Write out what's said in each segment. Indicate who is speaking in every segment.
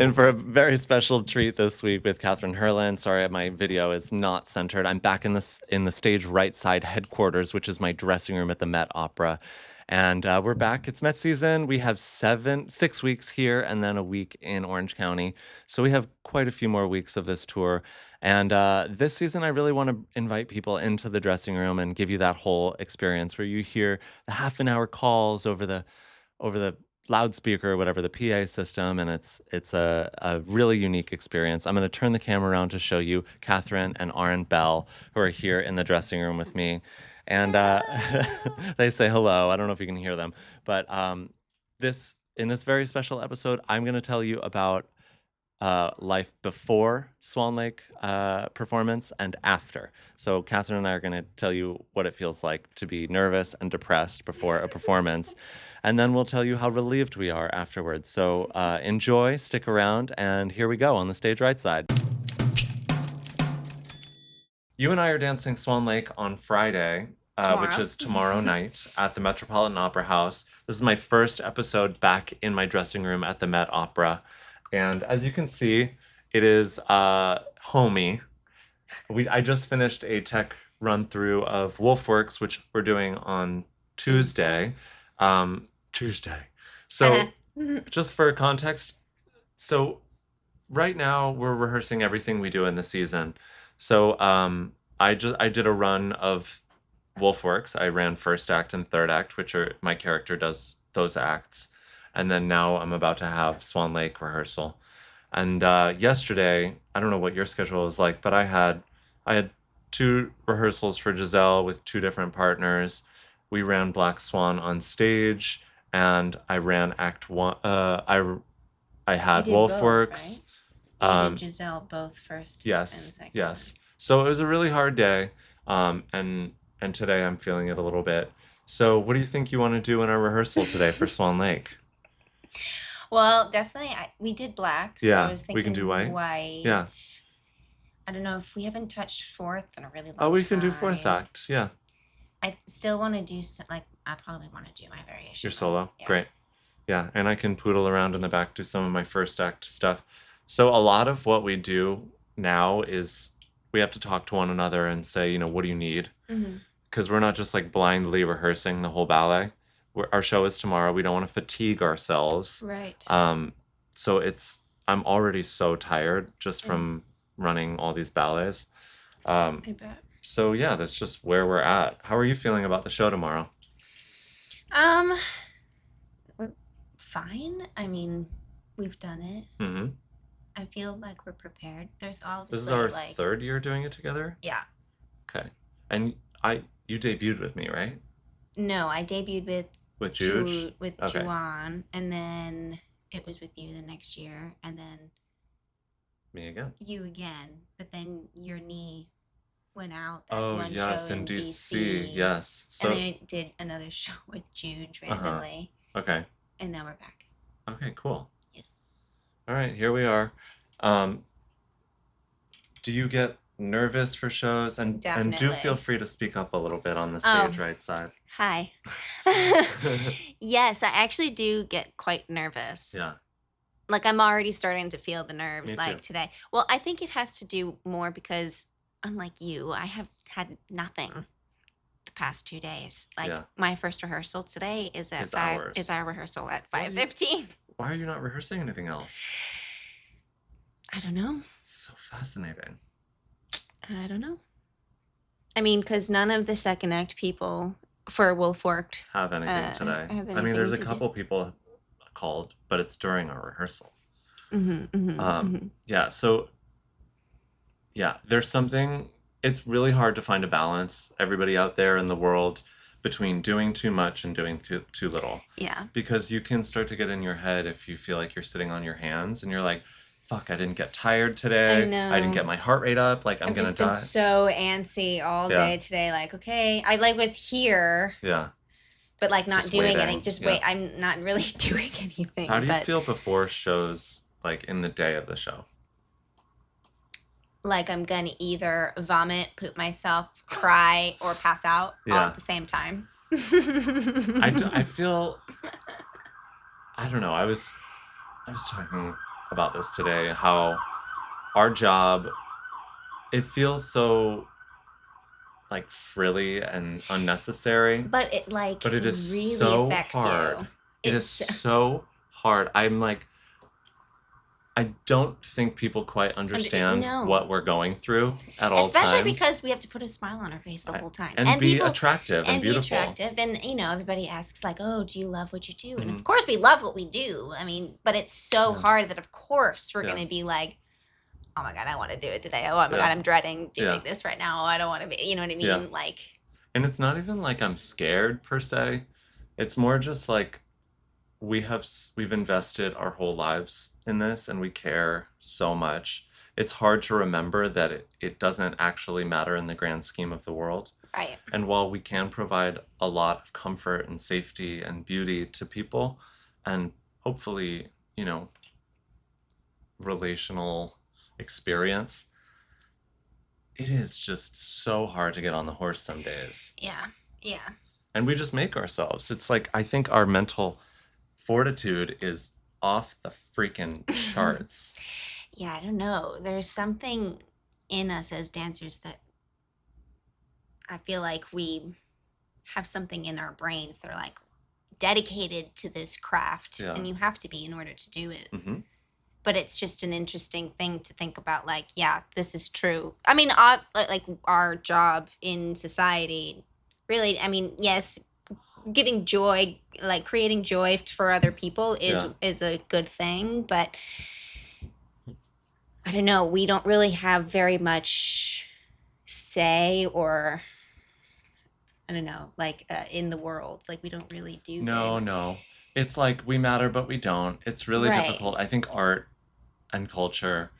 Speaker 1: And for a very special treat this week with Catherine Hurlin. Sorry, my video is not centered. I'm back in the stage Rightside headquarters, which is my dressing room at the Met Opera. And we're back. It's Met season. We have 6 weeks here and then a week in Orange County. So we have quite a few more weeks of this tour. And this season, I really want to invite people into the dressing room and give you that whole experience where you hear the half an hour calls over the loudspeaker or whatever, the PA system, and it's a really unique experience. I'm going to turn the camera around to show you Catherine and Aaron Bell, who are here in the dressing room with me. And they say hello. I don't know if you can hear them, but in this very special episode, I'm going to tell you about life before Swan Lake performance and after. So Catherine and I are going to tell you what it feels like to be nervous and depressed before a performance. And then we'll tell you how relieved we are afterwards. So enjoy, stick around, and here we go on the stage right side. You and I are dancing Swan Lake on Friday, which is tomorrow night at the Metropolitan Opera House. This is my first episode back in my dressing room at the Met Opera. And as you can see, it is homey. I just finished a tech run through of Wolfworks, which we're doing on Tuesday. So just for context, so right now we're rehearsing everything we do in the season. So I did a run of Wolfworks. I ran first act and third act, which are my character does those acts. And then now I'm about to have Swan Lake rehearsal. And yesterday, I don't know what your schedule was like, but I had 2 rehearsals for Giselle with 2 different partners. We ran Black Swan on stage, and I ran Act 1. I had Wolfworks.
Speaker 2: Right? You did Giselle both first and second.
Speaker 1: Yes. So it was a really hard day, and today I'm feeling it a little bit. So what do you think you want to do in our rehearsal today for Swan Lake?
Speaker 2: Well, definitely, we did black, so I was thinking
Speaker 1: we can do white. Yeah.
Speaker 2: I don't know if we haven't touched fourth in a really long time.
Speaker 1: Oh, we can do fourth act, yeah.
Speaker 2: I still want to do, I probably want to do my variation.
Speaker 1: Your solo?
Speaker 2: Yeah.
Speaker 1: Great. Yeah, and I can poodle around in the back, do some of my first act stuff. So a lot of what we do now is we have to talk to one another and say, what do you need? Because we're not just like blindly rehearsing the whole ballet. Our show is tomorrow. We don't want to fatigue ourselves.
Speaker 2: Right.
Speaker 1: So I'm already so tired just from running all these ballets.
Speaker 2: I bet.
Speaker 1: So yeah, that's just where we're at. How are you feeling about the show tomorrow?
Speaker 2: Fine. I mean, we've done it.
Speaker 1: Mm-hmm.
Speaker 2: I feel like we're prepared. There's obviously
Speaker 1: This is our third year doing it together?
Speaker 2: Yeah.
Speaker 1: Okay. And you debuted with me, right?
Speaker 2: No, I debuted with
Speaker 1: Jude?
Speaker 2: Juwan, and then it was with you the next year, and then
Speaker 1: me again.
Speaker 2: You again, but then your knee went out
Speaker 1: that show in DC. Yes.
Speaker 2: So, and I did another show with Jude randomly.
Speaker 1: Okay.
Speaker 2: And now we're back.
Speaker 1: Okay, cool.
Speaker 2: Yeah.
Speaker 1: All right, here we are. Do you get nervous for shows? And do feel free to speak up a little bit on the stage right side.
Speaker 2: Hi. Yes, I actually do get quite nervous.
Speaker 1: Yeah.
Speaker 2: Like I'm already starting to feel the nerves
Speaker 1: Me too.
Speaker 2: Today. Well, I think it has to do more because unlike you, I have had nothing the past 2 days. My first rehearsal today is at 5 is our rehearsal at 5:15.
Speaker 1: Why are you not rehearsing anything else?
Speaker 2: I don't know.
Speaker 1: So fascinating.
Speaker 2: I don't know. I mean, because none of the second act people for Wolfwork
Speaker 1: have anything today. I mean, there's a couple people called, but it's during our rehearsal. Yeah, so yeah, there's something, it's really hard to find a balance, everybody out there in the world, between doing too much and doing too little.
Speaker 2: Yeah.
Speaker 1: Because you can start to get in your head if you feel like you're sitting on your hands and you're like, fuck, I didn't get tired today.
Speaker 2: I know.
Speaker 1: I didn't get my heart rate up. Like, I'm going to die.
Speaker 2: I've just been so antsy all day today. Like, okay, I was here.
Speaker 1: Yeah.
Speaker 2: But like not just doing anything. Just wait. I'm not really doing anything.
Speaker 1: How do you feel before shows, like in the day of the show?
Speaker 2: Like I'm going to either vomit, poop myself, cry, or pass out all at the same time.
Speaker 1: I feel, I don't know. I was talking about this today, how our job, it feels so like frilly and unnecessary,
Speaker 2: but it
Speaker 1: is
Speaker 2: really
Speaker 1: so
Speaker 2: affects
Speaker 1: hard.
Speaker 2: you.
Speaker 1: It is so hard. I'm like, I don't think people quite understand what we're going through at all times.
Speaker 2: Especially because we have to put a smile on our face the whole time.
Speaker 1: And be attractive and beautiful.
Speaker 2: And, everybody asks, like, oh, do you love what you do? And of course we love what we do. I mean, but it's so hard that, of course, we're going to be like, oh my God, I want to do it today. Oh my God, I'm dreading doing this right now. I don't want to be, you know what I mean?
Speaker 1: Yeah.
Speaker 2: Like,
Speaker 1: and it's not even like I'm scared per se. It's more just like we've invested our whole lives in this and we care so much. It's hard to remember that it doesn't actually matter in the grand scheme of the world.
Speaker 2: Right.
Speaker 1: And while we can provide a lot of comfort and safety and beauty to people and hopefully, relational experience, it is just so hard to get on the horse some days.
Speaker 2: Yeah.
Speaker 1: And we just make ourselves. It's like, I think our mental fortitude is off the freaking charts.
Speaker 2: Yeah, I don't know. There's something in us as dancers that I feel like we have something in our brains that are like dedicated to this craft, and you have to be in order to do it. But it's just an interesting thing to think about, like, yeah, this is true. I mean, like our job in society, really, I mean, yes, giving joy, like creating joy for other people is a good thing, but I don't know, we don't really have very much say or I don't know, like in the world, like we don't really do.
Speaker 1: No. It's like we matter, but we don't. It's really difficult. I think art and culture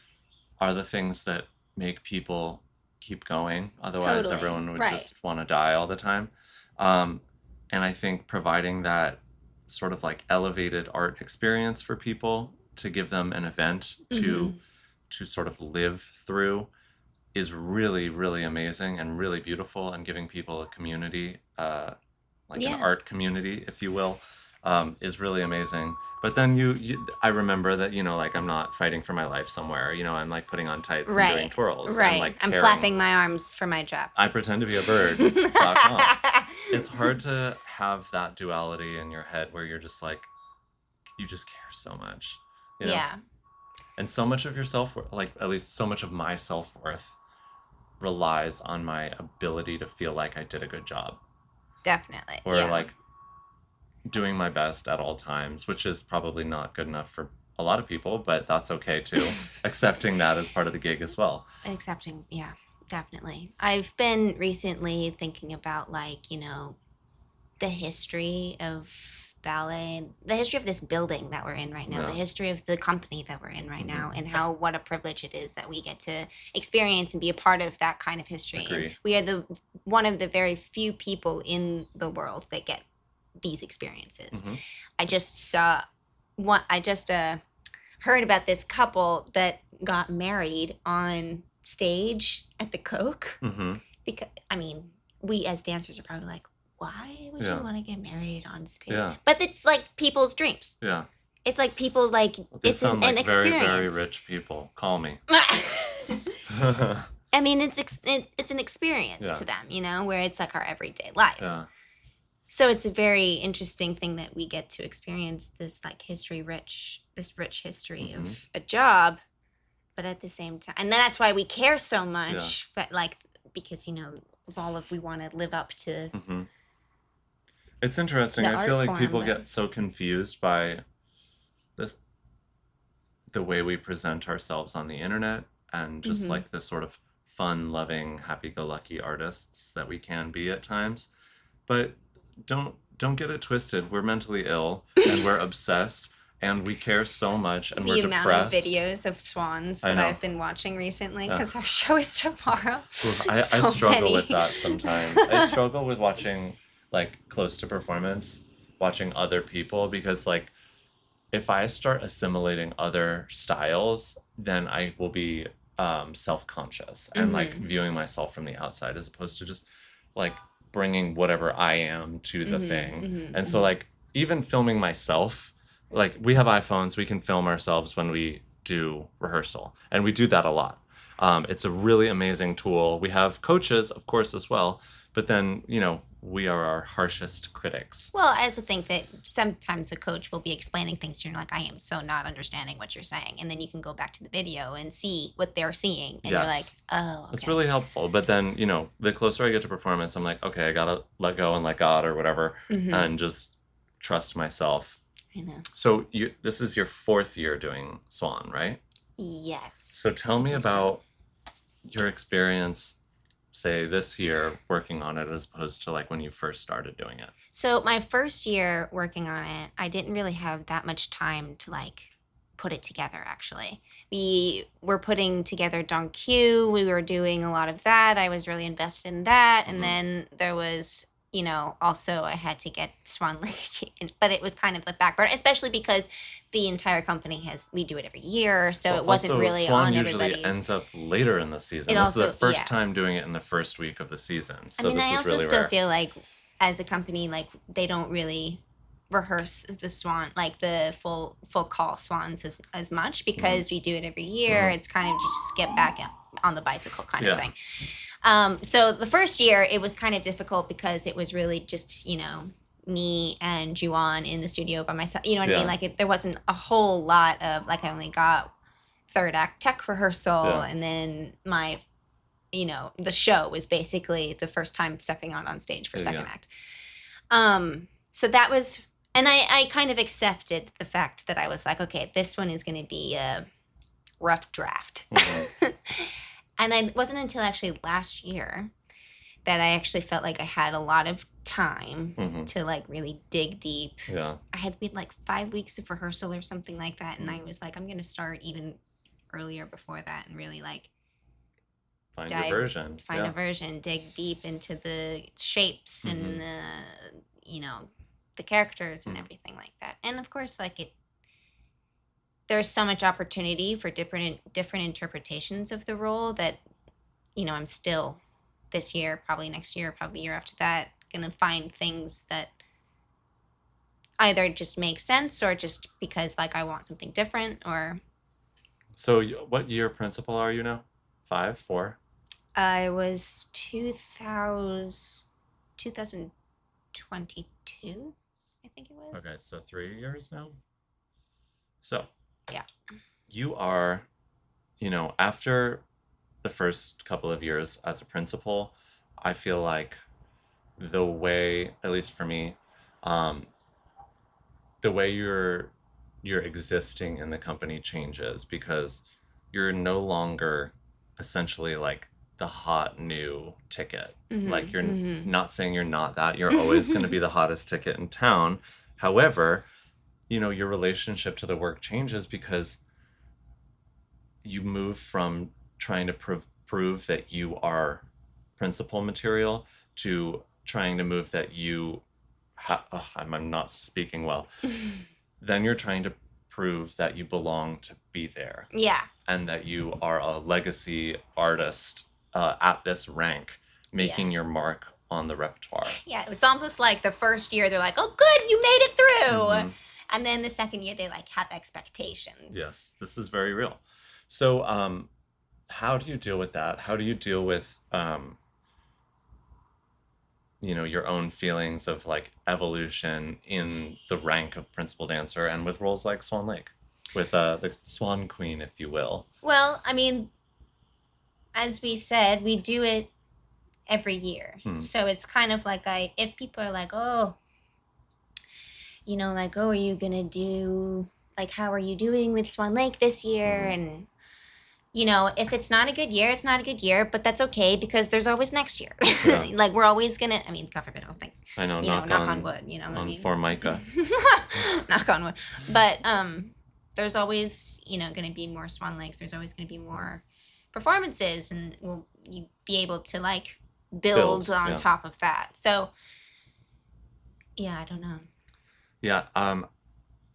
Speaker 1: are the things that make people keep going. Otherwise, everyone would just want to die all the time. And I think providing that sort of like elevated art experience for people to give them an event to sort of live through is really, really amazing and really beautiful, and giving people a community, like an art community, if you will, is really amazing. But then I remember that, like I'm not fighting for my life somewhere, I'm like putting on tights and doing twirls.
Speaker 2: Right. I'm flapping my arms for my job.
Speaker 1: I pretend to be a bird. It's hard to have that duality in your head where you're just like, you just care so much.
Speaker 2: Yeah.
Speaker 1: And so much of your self-worth, like at least so much of my self-worth relies on my ability to feel like I did a good job.
Speaker 2: Definitely.
Speaker 1: Or like doing my best at all times, which is probably not good enough for a lot of people, but that's okay too. Accepting that as part of the gig as well.
Speaker 2: Accepting, yeah, definitely. I've been recently thinking about like, the history of ballet, the history of this building that we're in right now, the history of the company that we're in right now, and what a privilege it is that we get to experience and be a part of that kind of history. And we are one of the very few people in the world that get these experiences. I just heard about this couple that got married on stage at the Coke. Because I mean, we as dancers are probably like, why would you want to get married on stage? But it's like people's dreams. It's like people like, it's an experience.
Speaker 1: Very, very rich people. Call me.
Speaker 2: I mean, it's an experience to them, where it's like our everyday life. So it's a very interesting thing that we get to experience this like rich history of a job, but at the same time, and that's why we care so much. But like, because we want to live up to.
Speaker 1: It's interesting. I feel like people get so confused by the way we present ourselves on the internet, and just like the sort of fun-loving, happy-go-lucky artists that we can be at times. But don't get it twisted. We're mentally ill and we're obsessed and we care so much and we're depressed.
Speaker 2: The amount of videos of swans that I've been watching recently because our show is tomorrow.
Speaker 1: I struggle with that sometimes. I struggle with watching like close to performance, watching other people, because like if I start assimilating other styles, then I will be self-conscious and like viewing myself from the outside, as opposed to just like bringing whatever I am to the thing. And so like even filming myself, like we have iPhones, we can film ourselves when we do rehearsal. And we do that a lot. It's a really amazing tool. We have coaches, of course, as well. But then, we are our harshest critics.
Speaker 2: Well, I also think that sometimes a coach will be explaining things to you, and you're like, I am so not understanding what you're saying. And then you can go back to the video and see what they're seeing. And you're like, oh, okay.
Speaker 1: It's really helpful. But then, the closer I get to performance, I'm like, okay, I got to let go and let God or whatever and just trust myself.
Speaker 2: I know.
Speaker 1: So this is your 4th year doing Swan, right?
Speaker 2: Yes.
Speaker 1: So tell me about your experience, say, this year working on it as opposed to like when you first started doing it.
Speaker 2: So my first year working on it, I didn't really have that much time to like put it together, actually. We were putting together Don Q. We were doing a lot of that. I was really invested in that. And then there was, also I had to get Swan Lake, but it was kind of the back burner, especially because the entire company we do it every year. So it wasn't really
Speaker 1: Swan
Speaker 2: on everybody's.
Speaker 1: Usually ends up later in the season. This is the first time doing it in the first week of the season. So
Speaker 2: I also still feel like as a company, like they don't really rehearse the Swan, like the full call Swans as much because we do it every year. It's kind of just get back on the bicycle kind of thing. So the first year it was kind of difficult because it was really just, me and Juan in the studio by myself. You know what I mean? Like there wasn't a whole lot of like, I only got 3rd act tech rehearsal and then my, the show was basically the first time stepping on stage for 2nd act. So that was, and I kind of accepted the fact that I was like, okay, this one is going to be a rough draft. And it wasn't until actually last year that I actually felt like I had a lot of time to like really dig deep.
Speaker 1: Yeah.
Speaker 2: I had like 5 weeks of rehearsal or something like that. And I was like, I'm going to start even earlier before that and really like
Speaker 1: find a version,
Speaker 2: dig deep into the shapes and the characters and everything like that. And of course, like there's so much opportunity for different interpretations of the role that, I'm still this year, probably next year, probably the year after that, going to find things that either just make sense or just because like I want something different or.
Speaker 1: So what year principal are you now? 5, 4?
Speaker 2: I was 2022, I think it was.
Speaker 1: Okay, so 3 years now? So.
Speaker 2: Yeah.
Speaker 1: You are, after the first couple of years as a principal, I feel like the way, at least for me, the way you're existing in the company changes because you're no longer essentially like the hot new ticket. Like you're not saying you're not that. You're always going to be the hottest ticket in town. However, your relationship to the work changes because you move from trying to prove that you are principal material to trying to move that you I'm not speaking well. Then you're trying to prove that you belong to be there.
Speaker 2: Yeah.
Speaker 1: And that you are a legacy artist at this rank, making your mark on the repertoire. Yeah,
Speaker 2: it's almost like the first year they're like, oh, good, you made it through. And then the second year they like have expectations.
Speaker 1: Yes, this is very real. So how do you deal with that? How do you deal with your own feelings of like evolution in the rank of principal dancer and with roles like Swan Lake, with the Swan Queen, if you will?
Speaker 2: Well, I mean, as we said, we do it every year. So it's kind of like if people are like, oh, like, oh, are you going to do, like, how are you doing with Swan Lake this year? And, if it's not a good year, it's not a good year, but that's okay because there's always next year. Yeah. Like, we're always going to, I mean, God forbid, I don't think.
Speaker 1: I know, knock on wood, on Formica.
Speaker 2: Knock on wood. But there's always, going to be more Swan Lakes. There's always going to be more performances, and you be able to, like, build on top of that. So, yeah, I don't know.
Speaker 1: Yeah, I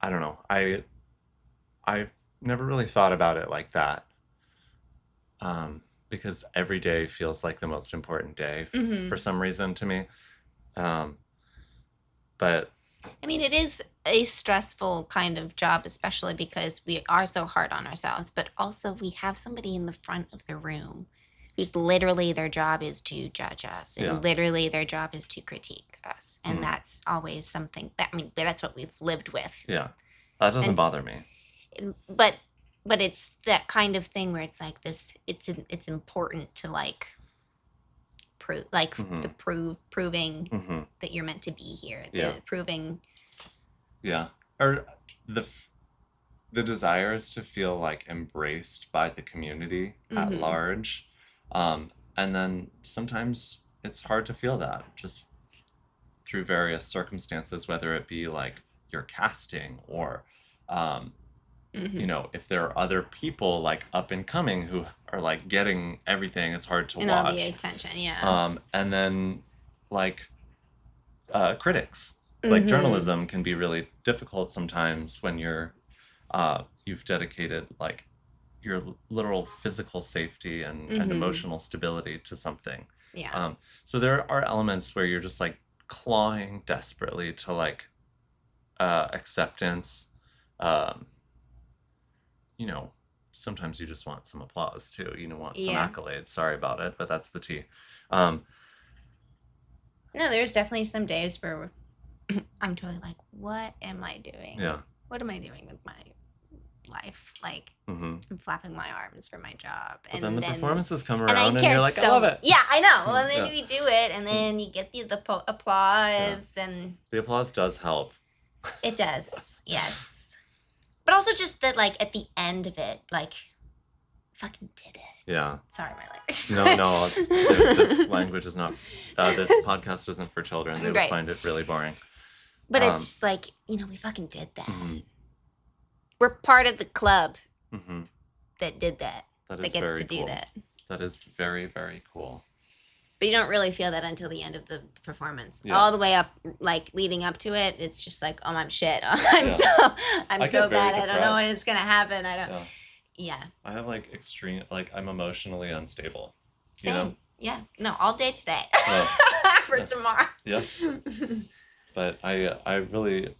Speaker 1: don't know. I've never really thought about it like that. Because every day feels like the most important day for some reason to me. But
Speaker 2: I mean, it is a stressful kind of job, especially because we are so hard on ourselves, but also we have somebody in the front of the room who's literally their job is to judge us, and literally their job is to critique us. And that's always something that, I mean, that's what we've lived with.
Speaker 1: Yeah. That doesn't bother me.
Speaker 2: But it's that kind of thing where it's like this, it's important to like prove, like the proving that you're meant to be here. The proving.
Speaker 1: Yeah. Or the desire is to feel like embraced by the community at large. And then sometimes it's hard to feel that just through various circumstances, whether it be like your casting or, you know, if there are other people like up and coming who are like getting everything, it's hard to watch.
Speaker 2: All the attention,
Speaker 1: and then like critics. Like journalism can be really difficult sometimes when you're you've dedicated like your literal physical safety and emotional stability to something. So there are elements where you're just like clawing desperately to like acceptance. You know, sometimes you just want some applause too. You know, want some accolades. Sorry about it, but that's the tea.
Speaker 2: No, there's definitely some days where I'm totally like, what am I doing?
Speaker 1: Yeah.
Speaker 2: What am I doing with my life? Like, I'm flapping my arms for my job.
Speaker 1: But then the performances come around and you're like, I love it.
Speaker 2: Yeah, I know. And then we do it, and then you get the applause. And
Speaker 1: the applause does help.
Speaker 2: It does, yes. But also just that, like, at the end of it, like, fucking did it.
Speaker 1: Yeah.
Speaker 2: Sorry, my language.
Speaker 1: No, this language is not, this podcast isn't for children. They would find it really boring.
Speaker 2: But it's just like, you know, we fucking did that. We're part of the club that did that. That gets to do that.
Speaker 1: That is very, very cool.
Speaker 2: But you don't really feel that until the end of the performance. Yeah. All the way up, like leading up to it, it's just like, oh, I'm shit. I'm so bad. I don't know when it's gonna happen. I don't. Yeah.
Speaker 1: I have like extreme, like I'm emotionally unstable.
Speaker 2: Same. You know? Yeah. No, all day today. For tomorrow.
Speaker 1: Yeah. But I really,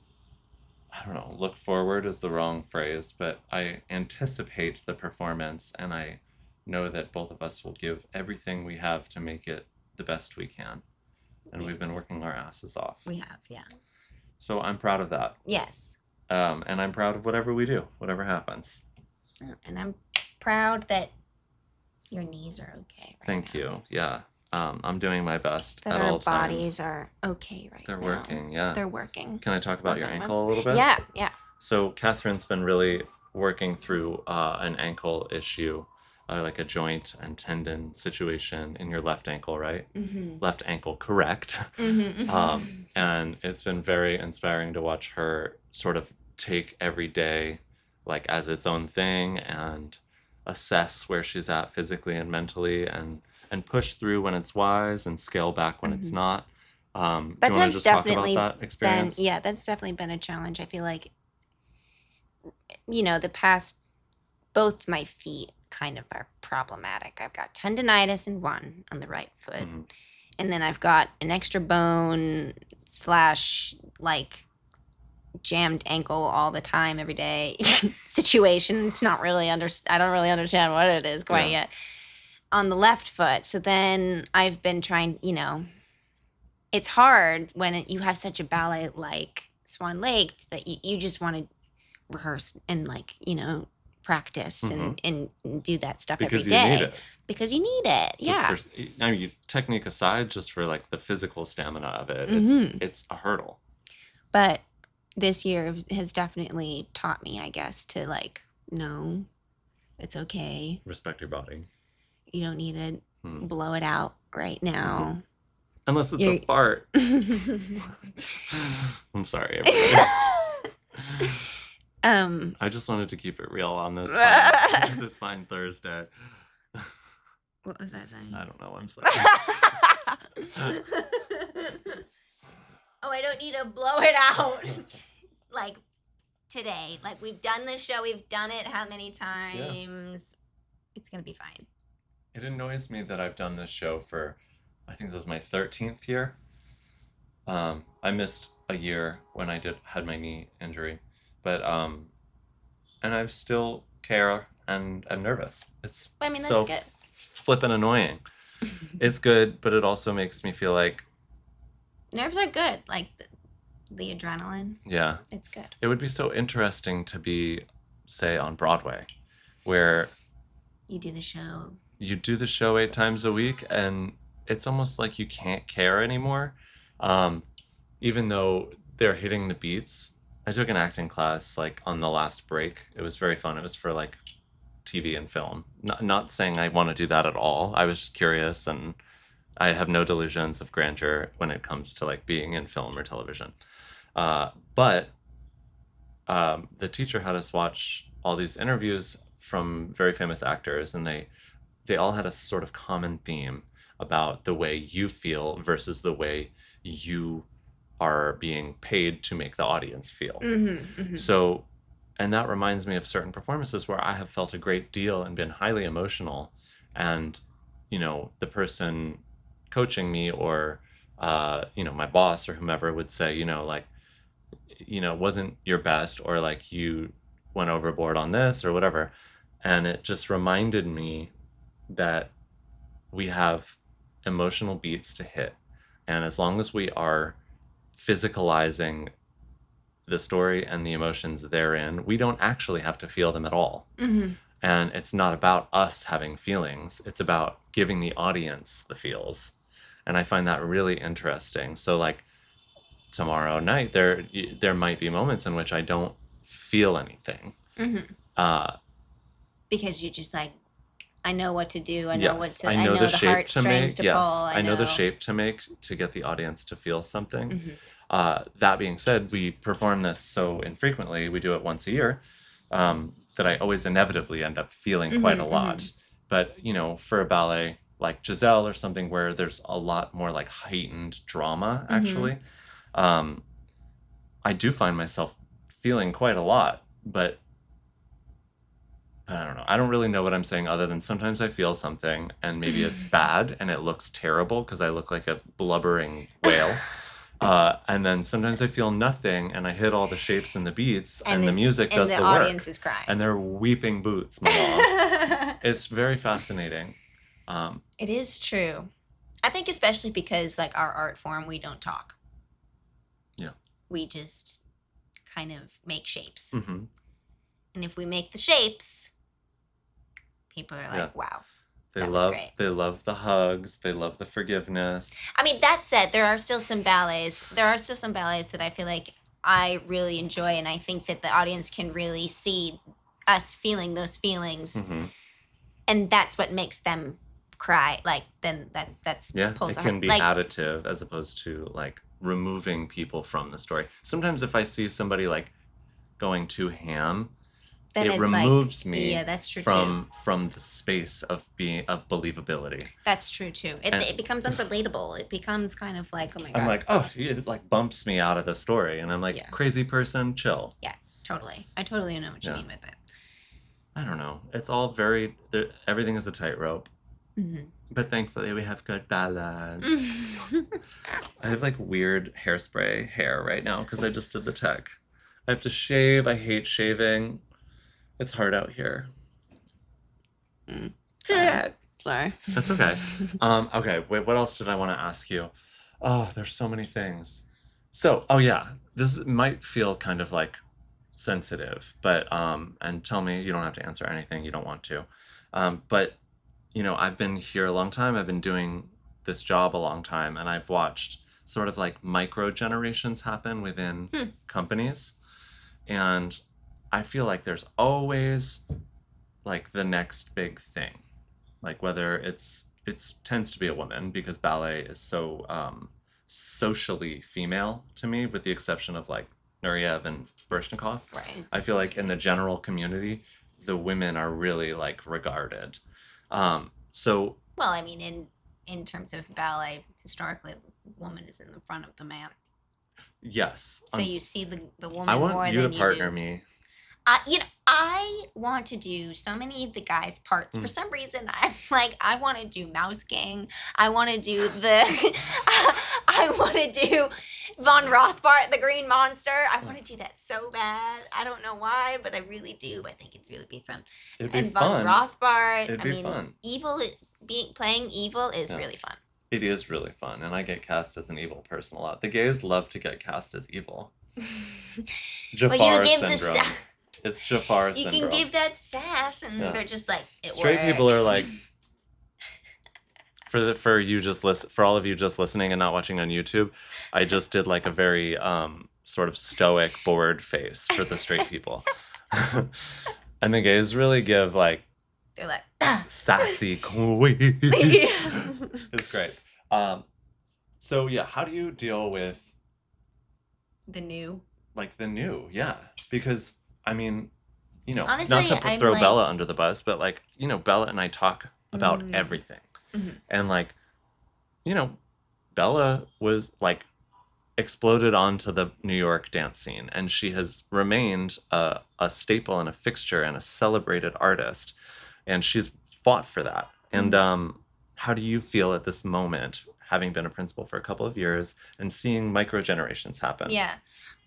Speaker 1: I don't know, look forward is the wrong phrase, but I anticipate the performance, and I know that both of us will give everything we have to make it the best we can. And we've been working our asses off.
Speaker 2: We have, yeah.
Speaker 1: So I'm proud of that.
Speaker 2: Yes.
Speaker 1: And I'm proud of whatever we do, whatever happens.
Speaker 2: And I'm proud that your knees are okay right
Speaker 1: Thank you. Yeah. I'm doing my best
Speaker 2: that
Speaker 1: at all times.
Speaker 2: Our bodies are okay right
Speaker 1: now. They're working, yeah.
Speaker 2: They're working.
Speaker 1: Can I talk about your ankle a little bit?
Speaker 2: Yeah, yeah.
Speaker 1: So Catherine's been really working through an ankle issue, like a joint and tendon situation in your left ankle, right? Left ankle, correct. And it's been very inspiring to watch her sort of take every day like as its own thing and assess where she's at physically and mentally and push through when it's wise and scale back when it's not. Do you want to just talk about that experience?
Speaker 2: That's definitely been a challenge. I feel like, you know, both my feet kind of are problematic. I've got tendonitis in one on the right foot, and then I've got an extra bone / like jammed ankle all the time, every day situation. It's not really I don't really understand what it is quite yet. On the left foot. So then I've been trying, you know, it's hard when you have such a ballet like Swan Lake that you just want to rehearse and like, you know, practice and do that stuff every day.
Speaker 1: Because you need it.
Speaker 2: Because you need it, yeah.
Speaker 1: I mean, technique aside, just for like the physical stamina of it, it's a hurdle.
Speaker 2: But this year has definitely taught me, I guess, to like, no, it's okay.
Speaker 1: Respect your body.
Speaker 2: You don't need to blow it out right now.
Speaker 1: Unless it's a fart. I'm sorry, everybody. I just wanted to keep it real on this this fine Thursday.
Speaker 2: What was that saying?
Speaker 1: I don't know. I'm sorry.
Speaker 2: Oh, I don't need to blow it out. Like today. Like we've done this show. We've done it how many times? Yeah. It's going to be fine.
Speaker 1: It annoys me that I've done this show for, I think this is my 13th year. I missed a year when I had my knee injury, but and I still care and I'm nervous. It's
Speaker 2: I mean, that's
Speaker 1: so
Speaker 2: good.
Speaker 1: flippin' annoying. It's good, but it also makes me feel like
Speaker 2: nerves are good. Like the adrenaline.
Speaker 1: Yeah.
Speaker 2: It's good.
Speaker 1: It would be so interesting to be, say, on Broadway, where
Speaker 2: you do the show.
Speaker 1: You do the show 8 times a week, and it's almost like you can't care anymore. Even though they're hitting the beats. I took an acting class like on the last break. It was very fun. It was for like TV and film. Not saying I want to do that at all. I was just curious, and I have no delusions of grandeur when it comes to like being in film or television. But the teacher had us watch all these interviews from very famous actors, and they all had a sort of common theme about the way you feel versus the way you are being paid to make the audience feel.
Speaker 2: Mm-hmm, mm-hmm.
Speaker 1: So, and that reminds me of certain performances where I have felt a great deal and been highly emotional, and the person coaching me or my boss or whomever would say, like, wasn't your best, or like you went overboard on this or whatever. And it just reminded me that we have emotional beats to hit. And as long as we are physicalizing the story and the emotions therein, we don't actually have to feel them at all.
Speaker 2: Mm-hmm.
Speaker 1: And it's not about us having feelings. It's about giving the audience the feels. And I find that really interesting. So like tomorrow night, there might be moments in which I don't feel anything.
Speaker 2: Mm-hmm. Because you just like, I know what to do. I know what to.
Speaker 1: I know the shape
Speaker 2: heartstrings
Speaker 1: to make.
Speaker 2: pull.
Speaker 1: I know the shape to make to get the audience to feel something.
Speaker 2: Mm-hmm.
Speaker 1: That being said, we perform this so infrequently. We do it once a year. That I always inevitably end up feeling quite a lot. Mm-hmm. But for a ballet like Giselle or something where there's a lot more like heightened drama, actually, I do find myself feeling quite a lot. But I don't know. I don't really know what I'm saying other than sometimes I feel something and maybe it's bad and it looks terrible because I look like a blubbering whale. And then sometimes I feel nothing and I hit all the shapes and the beats and the music does the work.
Speaker 2: And the audience is crying.
Speaker 1: And they're weeping boots, mama. It's very fascinating.
Speaker 2: It is true. I think especially because like our art form, we don't talk.
Speaker 1: Yeah.
Speaker 2: We just kind of make shapes.
Speaker 1: Mm-hmm.
Speaker 2: And if we make the shapes, people are like, wow.
Speaker 1: They love the hugs. They love the forgiveness.
Speaker 2: I mean, that said, there are still some ballets that I feel like I really enjoy. And I think that the audience can really see us feeling those feelings.
Speaker 1: Mm-hmm.
Speaker 2: And that's what makes them cry. Like, then that's
Speaker 1: it can be additive as opposed to like removing people from the story. Sometimes if I see somebody like going too ham, then it removes me
Speaker 2: that's true
Speaker 1: from the space of believability.
Speaker 2: That's true too. It becomes unrelatable. It becomes kind of like, oh my god.
Speaker 1: I'm like, oh, it like bumps me out of the story, and I'm like, crazy person, chill.
Speaker 2: Yeah, totally. I totally know what you mean with it.
Speaker 1: I don't know. It's all everything is a tightrope. Mm-hmm. But thankfully we have good balance. I have like weird hairspray hair right now because I just did the tech. I have to shave. I hate shaving. It's hard out here.
Speaker 2: Sorry.
Speaker 1: That's okay. Okay, wait, what else did I want to ask you? Oh, there's so many things. So, this might feel kind of like sensitive, but, and tell me, you don't have to answer anything you don't want to. But, I've been here a long time. I've been doing this job a long time, and I've watched sort of like micro generations happen within companies. And I feel like there's always like the next big thing, like whether it tends to be a woman because ballet is so socially female to me, with the exception of like Nureyev and Baryshnikov.
Speaker 2: Right.
Speaker 1: I feel like in the general community, the women are really like regarded. So.
Speaker 2: Well, I mean, in terms of ballet, historically, the woman is in the front of the man.
Speaker 1: Yes.
Speaker 2: So you see the woman more than you do.
Speaker 1: I want you to partner me.
Speaker 2: I I want to do so many of the guys' parts. For some reason, I'm like, I want to do Mouse King. I want to do I want to do Von Rothbart, the Green Monster. I want to do that so bad. I don't know why, but I really do. I think it's really be fun.
Speaker 1: It'd be fun.
Speaker 2: Von Rothbart.
Speaker 1: It'd be fun.
Speaker 2: Playing evil is really fun.
Speaker 1: It is really fun, and I get cast as an evil person a lot. The gays love to get cast as evil. Jafar syndrome. It's Jafar syndrome.
Speaker 2: You can give that sass, and they're just like,
Speaker 1: straight
Speaker 2: works.
Speaker 1: people are like, for all of you just listening and not watching on YouTube, I just did like a very sort of stoic, bored face for the straight people, and the gays really give like,
Speaker 2: they're like
Speaker 1: sassy queen. It's great. So yeah, how do you deal with
Speaker 2: the new?
Speaker 1: Like the new, yeah, because I mean, you know,
Speaker 2: honestly,
Speaker 1: not to throw Bella under the bus, but like, you know, Bella and I talk about everything, and like, you know, Bella was like exploded onto the New York dance scene, and she has remained a staple and a fixture and a celebrated artist, and she's fought for that. And how do you feel at this moment, having been a principal for a couple of years and seeing micro generations happen?
Speaker 2: Yeah,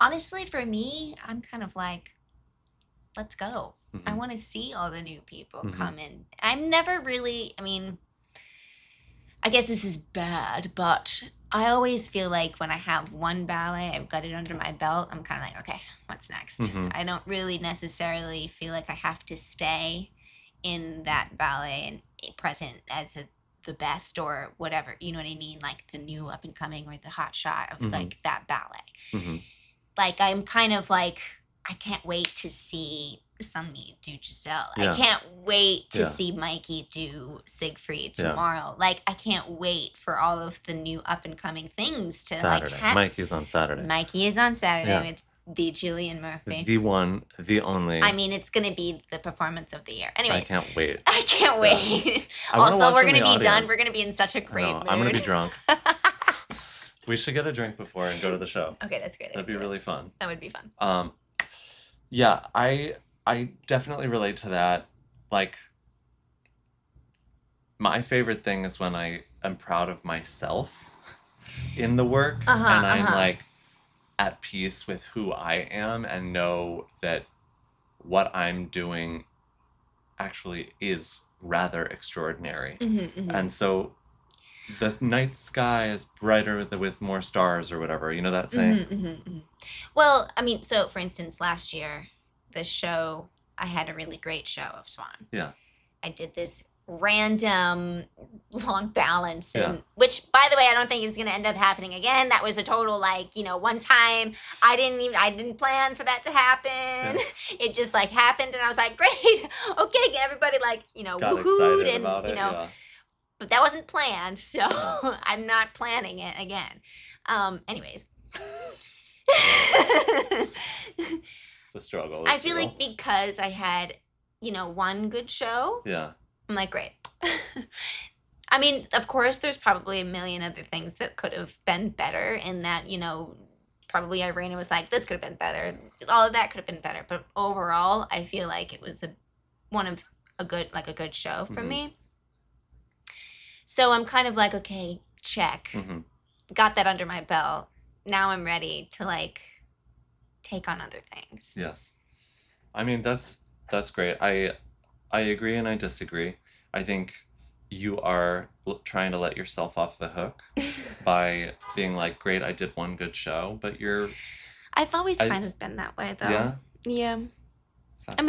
Speaker 2: honestly, for me, I'm kind of like, let's go. I want to see all the new people come in. I'm never really, I mean, I guess this is bad, but I always feel like when I have one ballet, I've got it under my belt, I'm kind of like, okay, what's next? I don't really necessarily feel like I have to stay in that ballet and present as the best or whatever, you know what I mean? Like the new up and coming or the hot shot of like that ballet. Like I'm kind of like, I can't wait to see Sunmi do Giselle. I can't wait to see Mikey do Siegfried tomorrow. Like I can't wait for all of the new up and coming things to
Speaker 1: Saturday.
Speaker 2: like
Speaker 1: Mikey's on Saturday.
Speaker 2: Mikey is on Saturday with the Julian Murphy.
Speaker 1: The one, the only.
Speaker 2: I mean, it's going to be the performance of the year. Anyway.
Speaker 1: I can't wait.
Speaker 2: I can't wait. Also, we're going to be done. We're going to be in such a great mood.
Speaker 1: I'm going to be drunk. We should get a drink before and go to the show.
Speaker 2: Okay, that's great.
Speaker 1: That'd be really fun.
Speaker 2: That would be fun.
Speaker 1: Yeah, I definitely relate to that. Like, my favorite thing is when I am proud of myself in the work, and I'm like at peace with who I am and know that what I'm doing actually is rather extraordinary. And so the night sky is brighter with more stars or whatever. You know that saying?
Speaker 2: Well, I mean, so for instance, last year, the show, I had a really great show of Swan.
Speaker 1: Yeah.
Speaker 2: I did this random long balance, and which, by the way, I don't think is going to end up happening again. That was a total, like, you know, one time. I didn't plan for that to happen. It just like happened, and I was like, great, okay, everybody like, you know, woohooed, and you know, but that wasn't planned, so I'm not planning it again. Anyways.
Speaker 1: The struggle.
Speaker 2: I feel like because I had, you know, one good show.
Speaker 1: Yeah.
Speaker 2: I'm like, great. I mean, of course, there's probably a million other things that could have been better in that, you know, probably Irina was like, this could have been better. All of that could have been better. But overall, I feel like it was a good show for me. So I'm kind of like, okay, check. Got that under my belt. Now I'm ready to like take on other things.
Speaker 1: Yes. I mean, that's great. I agree and I disagree. I think you are trying to let yourself off the hook by being like, great, I did one good show, but
Speaker 2: I've always kind of been that way, though.
Speaker 1: Yeah?
Speaker 2: Yeah. I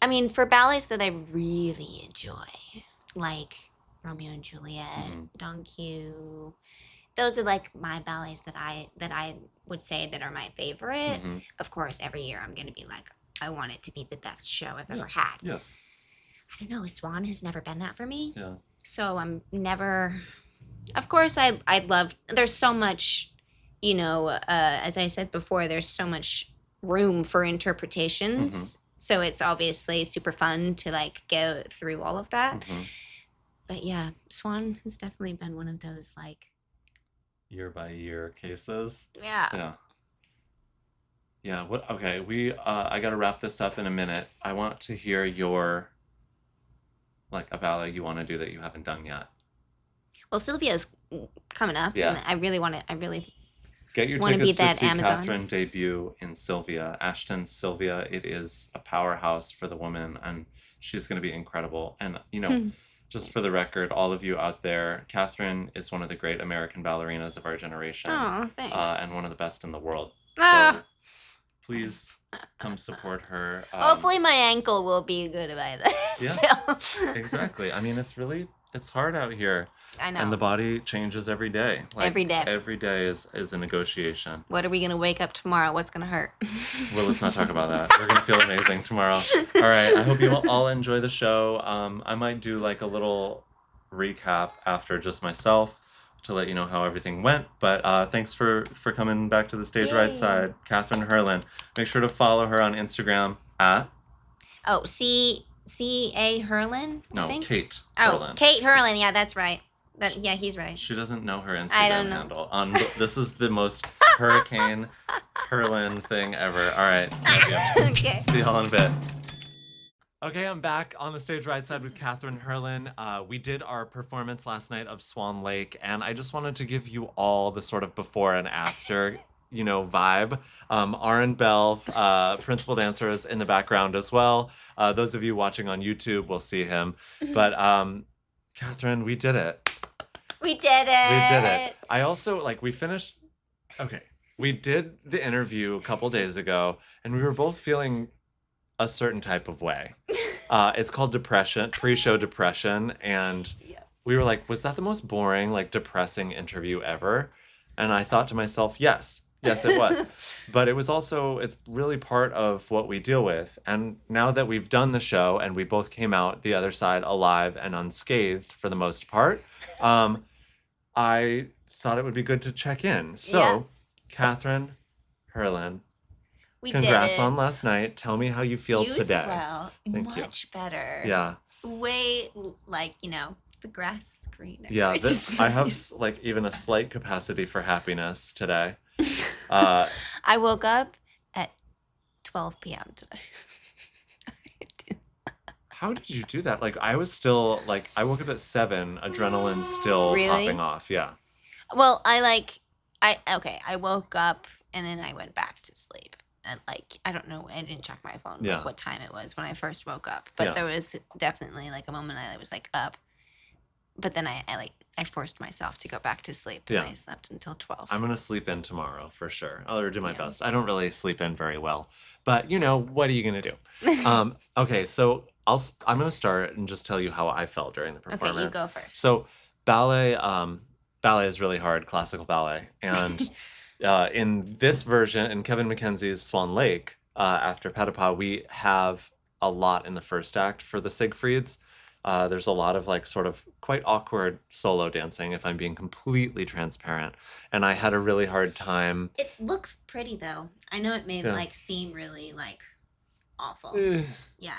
Speaker 2: mean, for ballets that I really enjoy, like Romeo and Juliet, Don Q, those are like my ballets that I would say that are my favorite. Of course, every year I'm going to be like, I want it to be the best show I've ever had.
Speaker 1: Yes.
Speaker 2: I don't know. Swan has never been that for me.
Speaker 1: Yeah.
Speaker 2: So I'm never. Of course, I'd love. There's so much, you know. As I said before, there's so much room for interpretations. So it's obviously super fun to like go through all of that. But yeah, Swan has definitely been one of those like
Speaker 1: year by year cases.
Speaker 2: Yeah.
Speaker 1: Yeah. What? Okay. I got to wrap this up in a minute. I want to hear your like a ballet you want to do that you haven't done yet.
Speaker 2: Well, Sylvia's coming up, and
Speaker 1: Yeah.
Speaker 2: I really want to. I really
Speaker 1: Get your
Speaker 2: want to be
Speaker 1: tickets to
Speaker 2: that
Speaker 1: see
Speaker 2: Amazon.
Speaker 1: Catherine debut in Sylvia. Ashton's Sylvia. It is a powerhouse for the woman, and she's going to be incredible. And, just for the record, all of you out there, Catherine is one of the great American ballerinas of our generation.
Speaker 2: Oh, thanks.
Speaker 1: And one of the best in the world.
Speaker 2: Ah.
Speaker 1: So please come support her.
Speaker 2: Hopefully my ankle will be good by then.
Speaker 1: Yeah, exactly. I mean, it's hard out here.
Speaker 2: I know.
Speaker 1: And the body changes every day.
Speaker 2: Every day.
Speaker 1: Every day is a negotiation.
Speaker 2: What are we going to wake up tomorrow? What's going to hurt?
Speaker 1: Well, let's not talk about that. We're going to feel amazing tomorrow. All right. I hope you all enjoy the show. I might do like a little recap after just myself to let you know how everything went. But thanks for coming back to the stage right side, Catherine Hurlin. Make sure to follow her on Instagram at...
Speaker 2: Oh, C.A. Hurlin?
Speaker 1: No, Kate
Speaker 2: Hurlin. Oh, Kate Hurlin. Yeah, that's right. Yeah, he's right.
Speaker 1: She doesn't know her Instagram handle. This is the most Hurricane Hurlin thing ever. All right.
Speaker 2: Okay.
Speaker 1: See y'all in a bit. Okay, I'm back on the stage right side with Catherine Hurlin. We did our performance last night of Swan Lake, and I just wanted to give you all the sort of before and after, vibe. Aaron Bell, principal dancer, is in the background as well. Those of you watching on YouTube will see him. But Catherine, we did it.
Speaker 2: We did it.
Speaker 1: I also, we finished... Okay, we did the interview a couple days ago, and we were both feeling a certain type of way. It's called depression, pre-show depression, and we were like, was that the most boring, depressing interview ever? And I thought to myself, yes, it was. But it was also, it's really part of what we deal with. And now that we've done the show and we both came out the other side alive and unscathed for the most part, I thought it would be good to check in. So, Catherine Hurlin, congrats on last night. Tell me how you feel today.
Speaker 2: Well.
Speaker 1: Thank
Speaker 2: Much
Speaker 1: you.
Speaker 2: better.
Speaker 1: Yeah.
Speaker 2: Way, the grass is greener.
Speaker 1: Yeah, I have even a slight capacity for happiness today.
Speaker 2: I woke up at 12 p.m. today.
Speaker 1: How did you do that? I was still, I woke up at 7, adrenaline's still popping off. Yeah.
Speaker 2: Well, I woke up and then I went back to sleep. And I don't know, I didn't check my phone, what time it was when I first woke up. But there was definitely a moment I was up. But then I forced myself to go back to sleep, and I slept until 12.
Speaker 1: I'm going to sleep in tomorrow for sure. I'll do my best. I don't really sleep in very well. But, what are you going to do? Okay, so I'm going to start and just tell you how I felt during the performance.
Speaker 2: Okay, you go first.
Speaker 1: So ballet is really hard, classical ballet. And in this version, in Kevin Mackenzie's Swan Lake, after Patapah, we have a lot in the first act for the Siegfrieds. There's a lot of sort of quite awkward solo dancing, if I'm being completely transparent. And I had a really hard time.
Speaker 2: It looks pretty though. I know it may seem really awful. Yeah.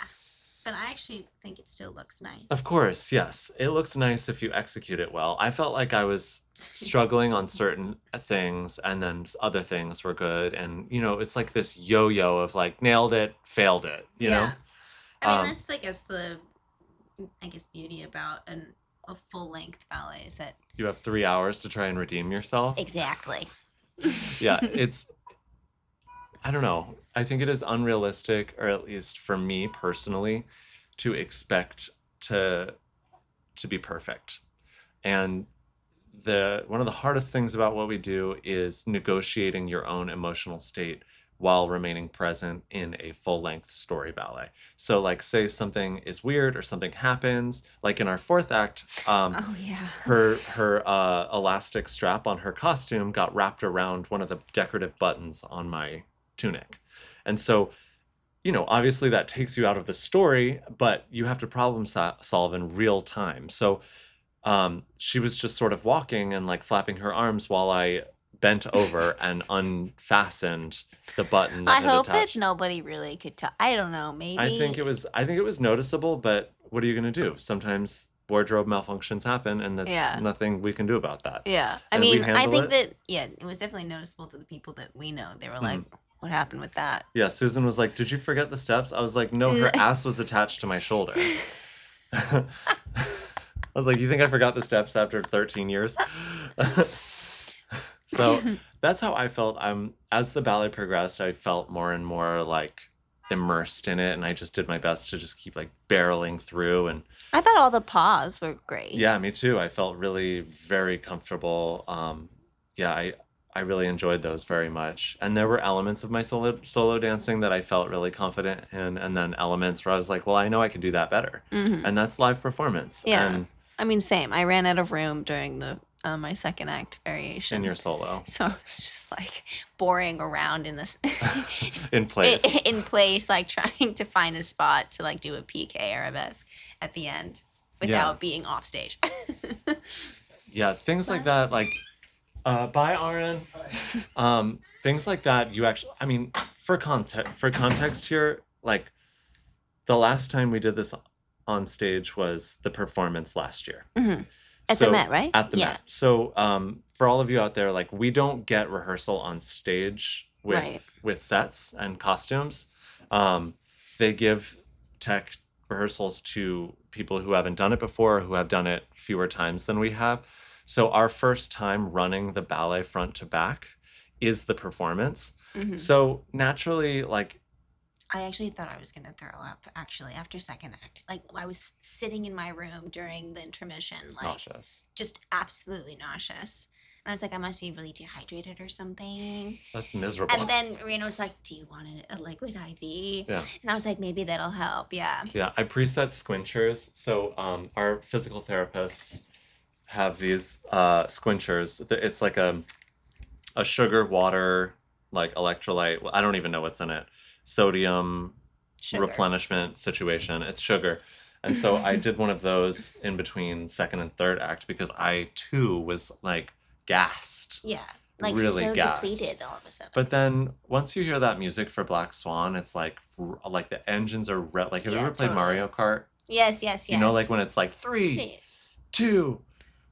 Speaker 2: But I actually think it still looks nice.
Speaker 1: Of course, yes. It looks nice if you execute it well. I felt like I was struggling on certain things and then other things were good. And, it's this yo-yo of nailed it, failed it, you know?
Speaker 2: I mean, that's the beauty about a full-length ballet is that
Speaker 1: you have 3 hours to try and redeem yourself.
Speaker 2: Exactly.
Speaker 1: Yeah, I don't know. I think it is unrealistic, or at least for me personally, to expect to be perfect. And one of the hardest things about what we do is negotiating your own emotional state while remaining present in a full-length story ballet. So say something is weird or something happens, in our fourth act, her elastic strap on her costume got wrapped around one of the decorative buttons on my tunic. And so, obviously that takes you out of the story, but you have to problem solve in real time. So she was just sort of walking and flapping her arms while I bent over and unfastened the button that
Speaker 2: I hope that nobody really could tell. I don't know, maybe.
Speaker 1: I think it was noticeable, but what are you going to do? Sometimes wardrobe malfunctions happen, and that's nothing we can do about that.
Speaker 2: Yeah. I mean, I think that, it was definitely noticeable to the people that we know. They were like, what happened with that?
Speaker 1: Yeah, Susan was like, "Did you forget the steps?" I was like, "No, her ass was attached to my shoulder." I was like, "You think I forgot the steps after 13 years?" So that's how I felt. As the ballet progressed, I felt more and more like immersed in it, and I just did my best to just keep like barreling through. And
Speaker 2: I thought all the paws were great.
Speaker 1: yeah, me too. I felt really very comfortable. Yeah, I really enjoyed those very much. And there were elements of my solo dancing that I felt really confident in, and then elements where I was like, well, I know I can do that better. And that's live performance.
Speaker 2: Yeah.
Speaker 1: And
Speaker 2: I mean, same. I ran out of room during the my second act variation.
Speaker 1: in your solo.
Speaker 2: So I was just like boring around in this
Speaker 1: in place.
Speaker 2: In place, like trying to find a spot to like do a PK arabesque at the end without being off stage.
Speaker 1: Yeah, things like that, like bye, Aaron. Things like that, you actually, I mean, for context here, like the last time we did this on stage was the performance last year.
Speaker 2: At the Met, right?
Speaker 1: At the Met. So for all of you out there, like we don't get rehearsal on stage with sets and costumes. They give tech rehearsals to people who haven't done it before, who have done it fewer times than we have. So our first time running the ballet front to back is the performance. So naturally, like,
Speaker 2: I actually thought I was going to throw up, actually, after second act. Like, I was sitting in my room during the intermission, like,
Speaker 1: nauseous. Just
Speaker 2: absolutely nauseous. And I was like, I must be really dehydrated or something.
Speaker 1: That's miserable.
Speaker 2: And then Rena was like, do you want a liquid IV?
Speaker 1: Yeah.
Speaker 2: And I was like, maybe that'll help, yeah.
Speaker 1: Yeah, I preset squinchers. So our physical therapists have these squinchers. It's like a sugar, water, like electrolyte. I don't even know what's in it. Sodium replenishment situation. It's sugar. And so I did one of those in between second and third act because I too was like gassed.
Speaker 2: Yeah. Like
Speaker 1: really
Speaker 2: so
Speaker 1: gassed.
Speaker 2: Depleted all of a sudden.
Speaker 1: But then once you hear that music for Black Swan, it's like the engines are like, have you ever played Mario Kart?
Speaker 2: Yes.
Speaker 1: You know, like when it's like 3, 2,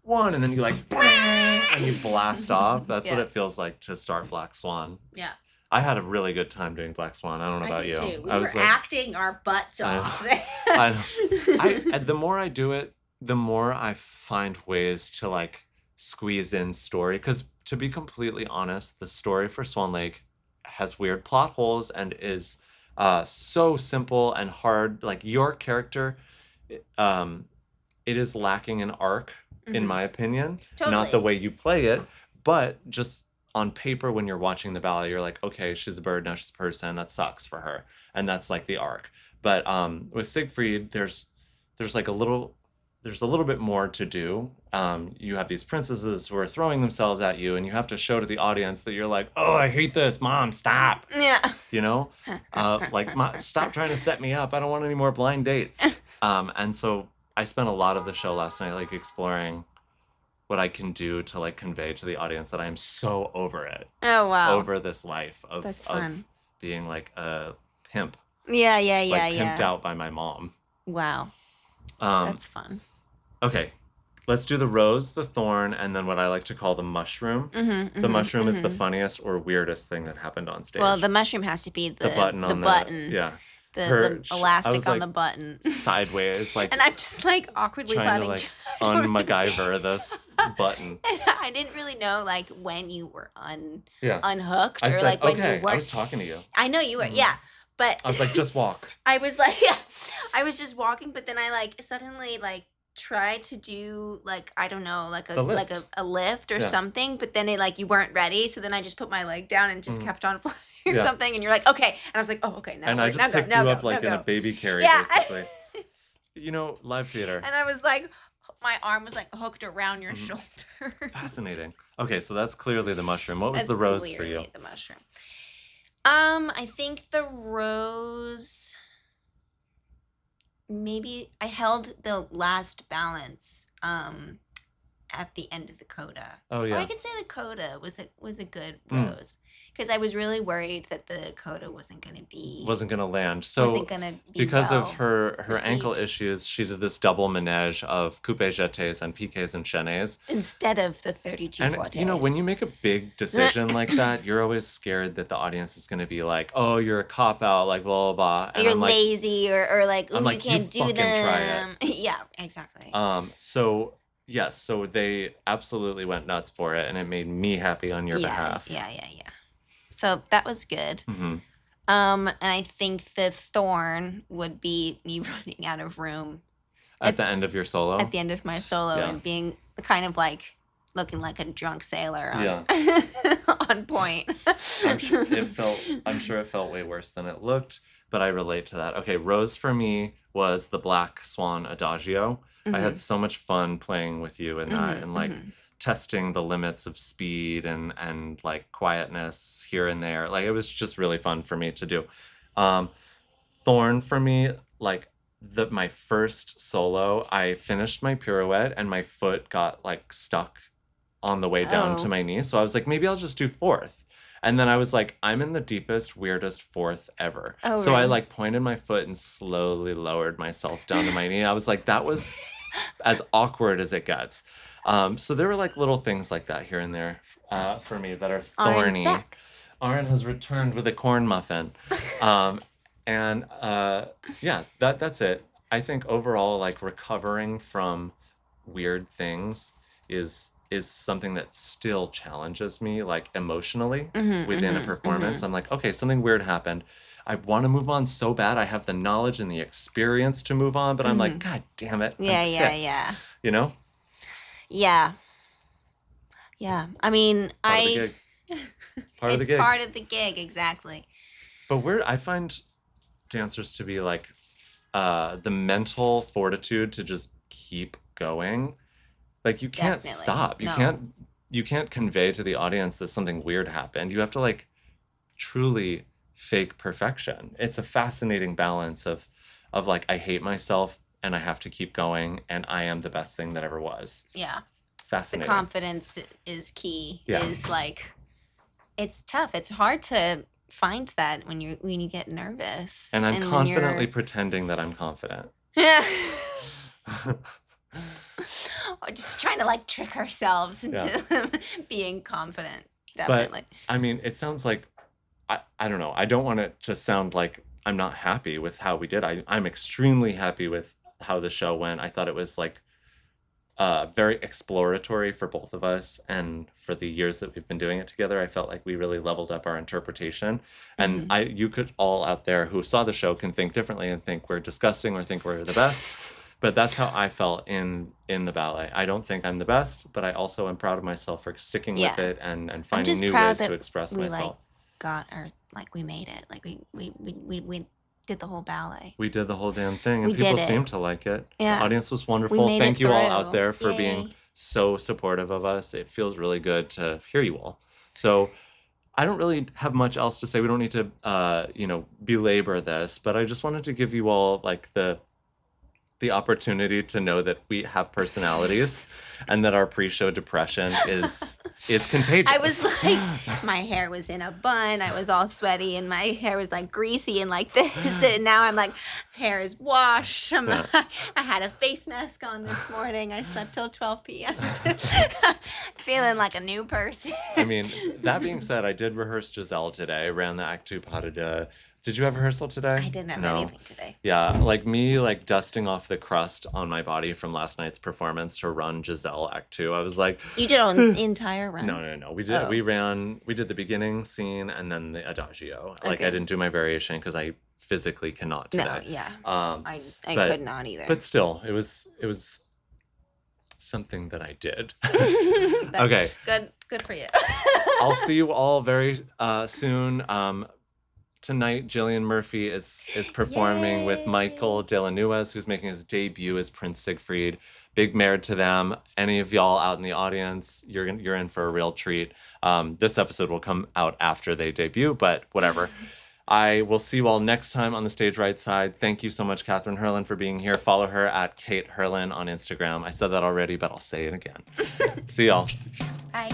Speaker 1: 1, and then you like and you blast off. That's what it feels like to start Black Swan.
Speaker 2: Yeah.
Speaker 1: I had a really good time doing Black Swan. I don't know about you.
Speaker 2: Too. We were acting our butts off.
Speaker 1: The more I do it, the more I find ways to like squeeze in story. Because to be completely honest, the story for Swan Lake has weird plot holes and is so simple and hard. Like your character, it is lacking an arc, in my opinion.
Speaker 2: Totally.
Speaker 1: Not the way you play it, but just on paper when you're watching the ballet, you're like, okay, she's a bird, now she's a person. That sucks for her. And that's like the arc. But with Siegfried, there's like a little bit more to do. You have these princesses who are throwing themselves at you, and you have to show to the audience that you're like, oh, I hate this, Mom, stop.
Speaker 2: Yeah.
Speaker 1: You know, like, stop trying to set me up. I don't want any more blind dates. And so I spent a lot of the show last night, like exploring what I can do to like convey to the audience that I am so over it.
Speaker 2: Oh, wow.
Speaker 1: Over this life of being like a pimp.
Speaker 2: Yeah.
Speaker 1: Like pimped out by my mom.
Speaker 2: Wow. That's fun.
Speaker 1: Okay, let's do the rose, the thorn, and then what I like to call the mushroom. The mushroom is the funniest or weirdest thing that happened on stage.
Speaker 2: Well, the mushroom has to be the button on the button.
Speaker 1: Yeah.
Speaker 2: The elastic on the button.
Speaker 1: Sideways, like.
Speaker 2: And I'm just like awkwardly
Speaker 1: trying to like un-MacGyver this button.
Speaker 2: And I didn't really know like when you were unhooked
Speaker 1: I
Speaker 2: or
Speaker 1: said,
Speaker 2: like when
Speaker 1: okay,
Speaker 2: you weren't.
Speaker 1: I was talking to you.
Speaker 2: I know you were, yeah. But
Speaker 1: I was like, just walk.
Speaker 2: I was like, I was just walking, but then I like suddenly like tried to do like I don't know like a lift or something, but then it like you weren't ready, so then I just put my leg down and just kept on flying or something, and you're like okay, and I was like oh okay now.
Speaker 1: And I just picked you up like in a baby carry, basically. You know, live theater.
Speaker 2: And I was like, my arm was like hooked around your shoulder.
Speaker 1: Fascinating. Okay, so that's clearly the mushroom. What was the rose for you?
Speaker 2: The mushroom. I think the rose. Maybe I held the last balance at the end of the coda.
Speaker 1: Oh yeah.
Speaker 2: Or I could say the coda was a good rose because I was really worried that the coda wasn't going
Speaker 1: to land. So
Speaker 2: wasn't going to be
Speaker 1: because
Speaker 2: well
Speaker 1: of her
Speaker 2: received.
Speaker 1: ankle issues, she did this double manège of coupés jetés and piqués and chaînés
Speaker 2: instead of the 32 fortes.
Speaker 1: You know, when you make a big decision like that, you're always scared that the audience is going to be like, "Oh, you're a cop out," like blah blah blah.
Speaker 2: And you're lazy, or like, "Oh, you can't do them."
Speaker 1: Try it.
Speaker 2: Yeah, exactly.
Speaker 1: So yes, so they absolutely went nuts for it, and it made me happy on your behalf.
Speaker 2: Yeah. So that was good.
Speaker 1: Mm-hmm.
Speaker 2: And I think the thorn would be me running out of room
Speaker 1: at the end of your solo.
Speaker 2: At the end of my solo, and being kind of like looking like a drunk sailor on, on point.
Speaker 1: I'm sure it felt way worse than it looked, but I relate to that. Okay, Rose for me was the Black Swan Adagio. I had so much fun playing with you in that, and like testing the limits of speed and like quietness here and there. Like, it was just really fun for me to do. Thorn for me, like my first solo, I finished my pirouette and my foot got like stuck on the way down to my knee. So I was like, maybe I'll just do fourth. And then I was like, I'm in the deepest, weirdest fourth ever. So really? I like pointed my foot and slowly lowered myself down to my knee. I was like, that was as awkward as it gets. So there were like little things like that here and there for me that are thorny. Aaron has returned with a corn muffin. And that's it. I think overall, like, recovering from weird things is something that still challenges me, like, emotionally within a performance. I'm like, okay, something weird happened. I want to move on so bad. I have the knowledge and the experience to move on, but I'm like, God damn it.
Speaker 2: Yeah.
Speaker 1: You know?
Speaker 2: Yeah. I mean,
Speaker 1: Part of the gig.
Speaker 2: Part of the gig, exactly.
Speaker 1: But I find dancers to be like the mental fortitude to just keep going. Like, you can't stop. You can't convey to the audience that something weird happened. You have to like truly fake perfection. It's a fascinating balance of like, I hate myself and I have to keep going and I am the best thing that ever was.
Speaker 2: Yeah.
Speaker 1: Fascinating.
Speaker 2: The confidence is key. Is like, it's tough. It's hard to find that when you get nervous.
Speaker 1: And I'm confidently pretending that I'm confident.
Speaker 2: Yeah. Just trying to like trick ourselves into being confident. Definitely.
Speaker 1: But I mean, it sounds like I don't know. I don't want it to sound like I'm not happy with how we did. I'm extremely happy with how the show went. I thought it was like very exploratory for both of us, and for the years that we've been doing it together, I felt like we really leveled up our interpretation. And you could all out there who saw the show can think differently and think we're disgusting or think we're the best. But that's how I felt in the ballet. I don't think I'm the best, but I also am proud of myself for sticking with it and finding new ways to express myself.
Speaker 2: We made it. Like we did the whole ballet.
Speaker 1: We did the whole damn thing, and people seemed to like it.
Speaker 2: Yeah.
Speaker 1: The audience was wonderful. Thank you all out there for being so supportive of us. It feels really good to hear you all. So I don't really have much else to say. We don't need to belabor this, but I just wanted to give you all like the opportunity to know that we have personalities and that our pre-show depression is contagious.
Speaker 2: I was like, my hair was in a bun. I was all sweaty and my hair was like greasy and like this. And now I'm like, hair is washed. I had a face mask on this morning. I slept till 12 p.m. Feeling like a new person.
Speaker 1: I mean, that being said, I did rehearse Giselle today. I ran the Act 2 pas de deux. Did you have rehearsal today?
Speaker 2: I didn't have anything today.
Speaker 1: Yeah, like me, like dusting off the crust on my body from last night's performance to run Giselle Act 2. I was like,
Speaker 2: you did an entire run?
Speaker 1: No. We did. We did the beginning scene and then the adagio. Like, I didn't do my variation because I physically cannot today.
Speaker 2: No, yeah. I could not either.
Speaker 1: But still, it was something that I did. Okay.
Speaker 2: Good for you.
Speaker 1: I'll see you all very soon. Tonight, Jillian Murphy is performing with Michael De La Nuez, who's making his debut as Prince Siegfried. Big merit to them. Any of y'all out in the audience, you're in for a real treat. This episode will come out after they debut, but whatever. I will see you all next time on the stage right side. Thank you so much, Catherine Hurlin, for being here. Follow her at Kate Hurlin on Instagram. I said that already, but I'll say it again. See y'all.
Speaker 2: Bye.